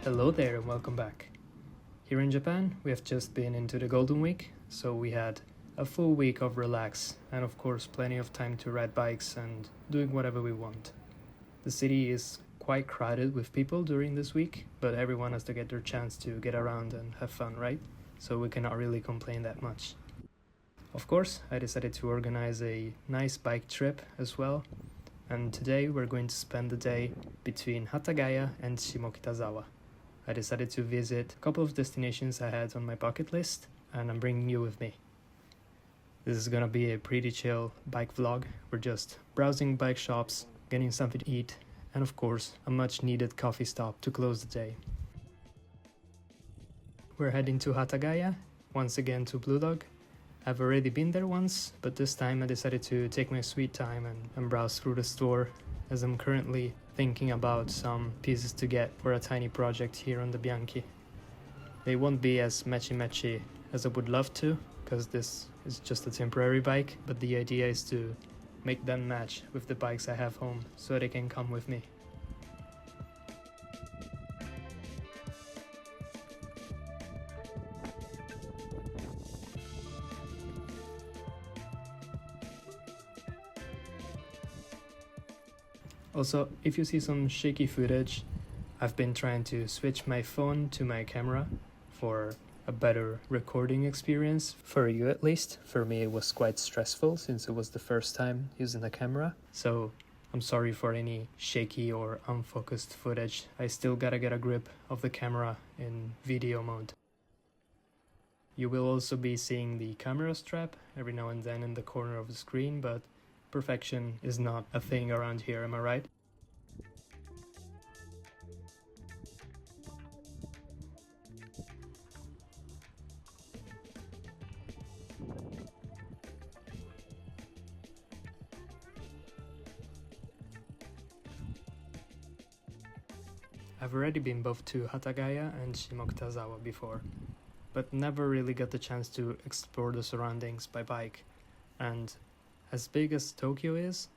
Hello there and welcome back. Here in Japan, we have just been into the Golden Week, so we had a full week of relax and of course plenty of time to ride bikes and doing whatever we want. The city is quite crowded with people during this week, but everyone has to get their chance to get around and have fun, right? So we cannot really complain that much. Of course, I decided to organize a nice bike trip as well, and today we're going to spend the day between Hatagaya and Shimokitazawa. I decided to visit a couple of destinations I had on my bucket list, and I'm bringing you with me. This is gonna be a pretty chill bike vlog. We're just browsing bike shops, getting something to eat, and of course, a much needed coffee stop to close the day. We're heading to Hatagaya, once again to Blue Dog. I've already been there once, but this time I decided to take my sweet time and browse through the store, as I'm currently thinking about some pieces to get for a tiny project here on the Bianchi. They won't be as matchy as I would love to, because this is just a temporary bike, but the idea is to make them match with the bikes I have home so they can come with me. Also, if you see some shaky footage, I've been trying to switch my phone to my camera for a better recording experience, for you at least. For me it was quite stressful since it was the first time using the camera, so I'm sorry for any shaky or unfocused footage. I still gotta get a grip of the camera in video mode. You will also be seeing the camera strap every now and then in the corner of the screen, but perfection is not a thing around here, am I right? I've already been both to Hatagaya and Shimokitazawa before, but never really got the chance to explore the surroundings by bike. And as big as Tokyo is,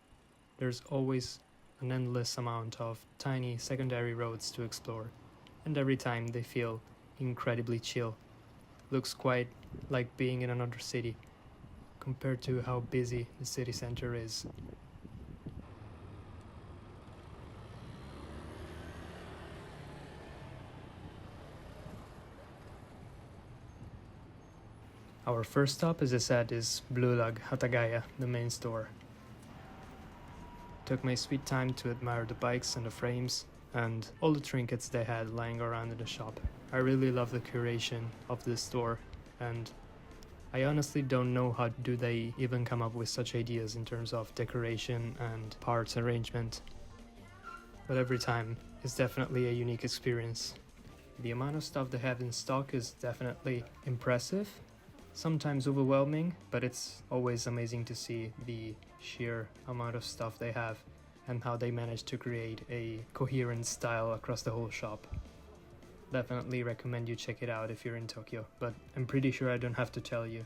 there's always an endless amount of tiny secondary roads to explore, and every time they feel incredibly chill. Looks quite like being in another city compared to how busy the city center is. Our first stop, as I said, is Blue Lug Hatagaya, the main store. Took my sweet time to admire the bikes and the frames and all the trinkets they had lying around in the shop. I really love the curation of this store, and I honestly don't know how do they even come up with such ideas in terms of decoration and parts arrangement. But every time is definitely a unique experience. The amount of stuff they have in stock is definitely impressive, sometimes overwhelming, but it's always amazing to see the sheer amount of stuff they have and how they manage to create a coherent style across the whole shop. Definitely recommend you check it out if you're in Tokyo, but I'm pretty sure I don't have to tell you.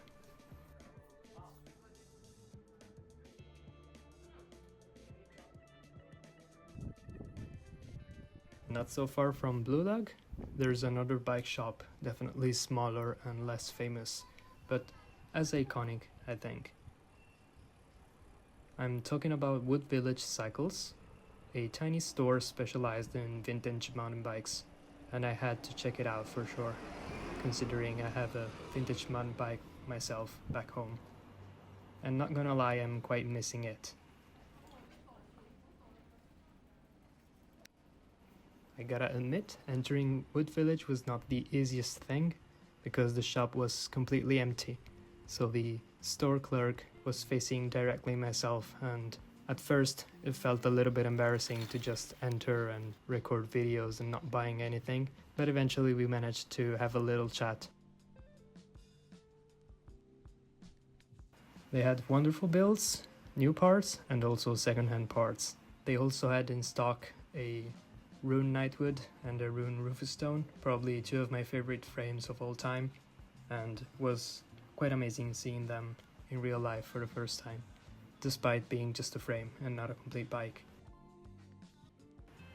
Not so far from Blue Dog, there's another bike shop, definitely smaller and less famous, but as iconic, I think. I'm talking about Wood Village Cycles, a tiny store specialized in vintage mountain bikes, and I had to check it out for sure, considering I have a vintage mountain bike myself back home. And not gonna lie, I'm quite missing it. I gotta admit, entering Wood Village was not the easiest thing, because the shop was completely empty, so the store clerk was facing directly myself, and at first it felt a little bit embarrassing to just enter and record videos and not buying anything, but eventually we managed to have a little chat. They had wonderful builds, new parts, and also second-hand parts. They also had in stock a Rune Nightwood and a Rune Rufus Stone, probably two of my favorite frames of all time, and was quite amazing seeing them in real life for the first time, despite being just a frame and not a complete bike.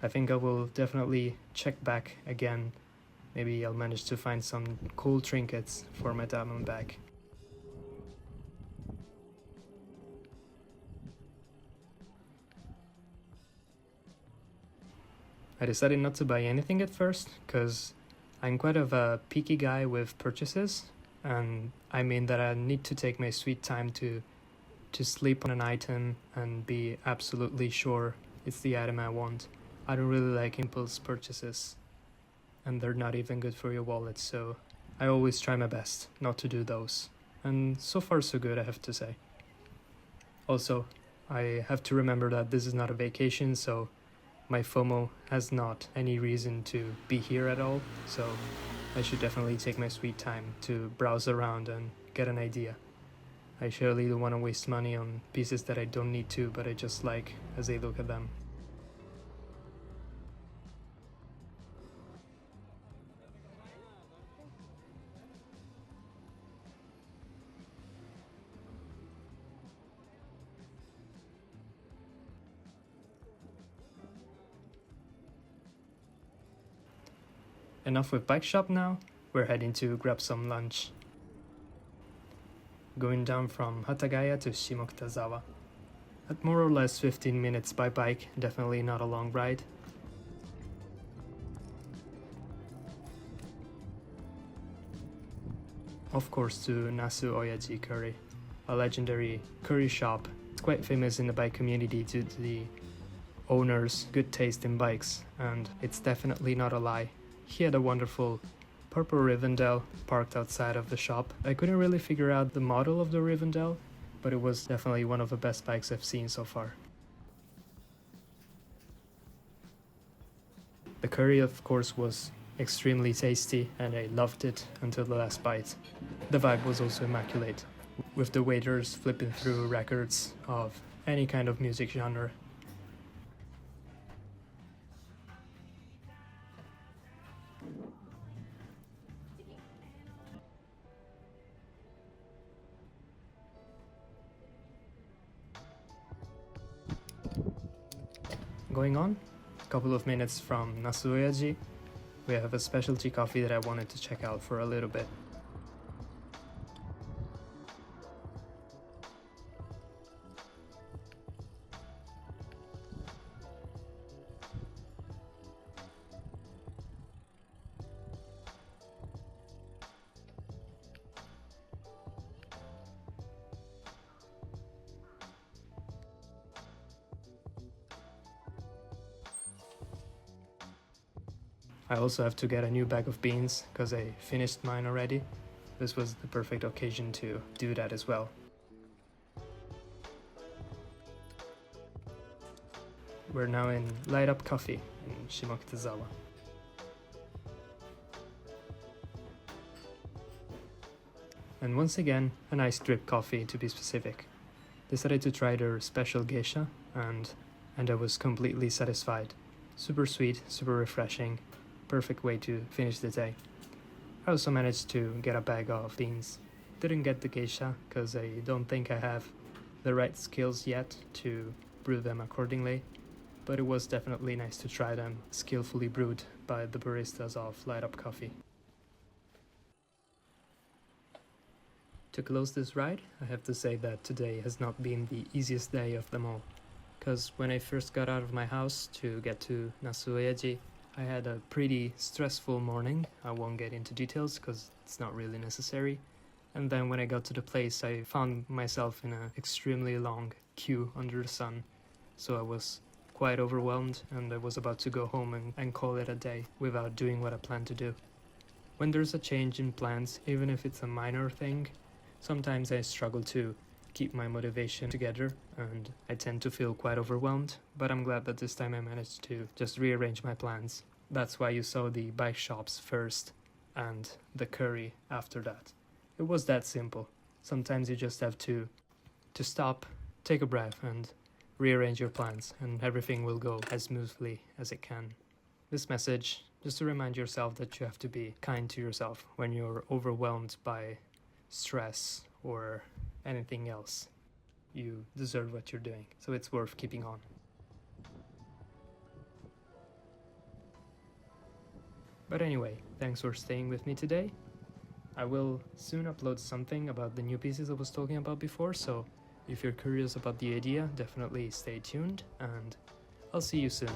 I think I will definitely check back again. Maybe I'll manage to find some cool trinkets for my diamond bag. I decided not to buy anything at first, because I'm quite of a picky guy with purchases, and I mean that I need to take my sweet time to sleep on an item and be absolutely sure it's the item I want. I don't really like impulse purchases, and they're not even good for your wallet, so I always try my best not to do those. And so far so good, I have to say. Also, I have to remember that this is not a vacation, so my FOMO has not any reason to be here at all, so I should definitely take my sweet time to browse around and get an idea. I surely don't want to waste money on pieces that I don't need to, but I just like as I look at them. Enough with bike shop now, we're heading to grab some lunch. Going down from Hatagaya to Shimokitazawa. At more or less 15 minutes by bike, definitely not a long ride. Of course to Nasu Oyaji curry, a legendary curry shop. It's quite famous in the bike community due to the owner's good taste in bikes, and it's definitely not a lie. He had a wonderful purple Rivendell parked outside of the shop. I couldn't really figure out the model of the Rivendell, but it was definitely one of the best bikes I've seen so far. The curry, of course, was extremely tasty, and I loved it until the last bite. The vibe was also immaculate, with the waiters flipping through records of any kind of music genre. Going on, a couple of minutes from Nasu Oyaji, we have a specialty coffee that I wanted to check out for a little bit. I also have to get a new bag of beans because I finished mine already. This was the perfect occasion to do that as well. We're now in Light Up Coffee in Shimokitazawa. And once again, a nice drip coffee to be specific. Decided to try their special geisha and I was completely satisfied. Super sweet, super refreshing. Perfect way to finish the day. I also managed to get a bag of beans. Didn't get the geisha because I don't think I have the right skills yet to brew them accordingly, but it was definitely nice to try them skillfully brewed by the baristas of Light Up Coffee. To close this ride, I have to say that today has not been the easiest day of them all, because when I first got out of my house to get to Nasu Oyaji, I had a pretty stressful morning. I won't get into details because it's not really necessary. And then when I got to the place, I found myself in an extremely long queue under the sun. So I was quite overwhelmed and I was about to go home and call it a day without doing what I planned to do. When there's a change in plans, even if it's a minor thing, sometimes I struggle to keep my motivation together and I tend to feel quite overwhelmed, but I'm glad that this time I managed to just rearrange my plans. That's why you saw the bike shops first and the curry after that. It was that simple. Sometimes you just have to stop, take a breath and rearrange your plans and everything will go as smoothly as it can. This message, just to remind yourself that you have to be kind to yourself when you're overwhelmed by stress or anything else. You deserve what you're doing, so it's worth keeping on. But anyway, thanks for staying with me today. I will soon upload something about the new pieces I was talking about before, so if you're curious about the idea, definitely stay tuned, and I'll see you soon.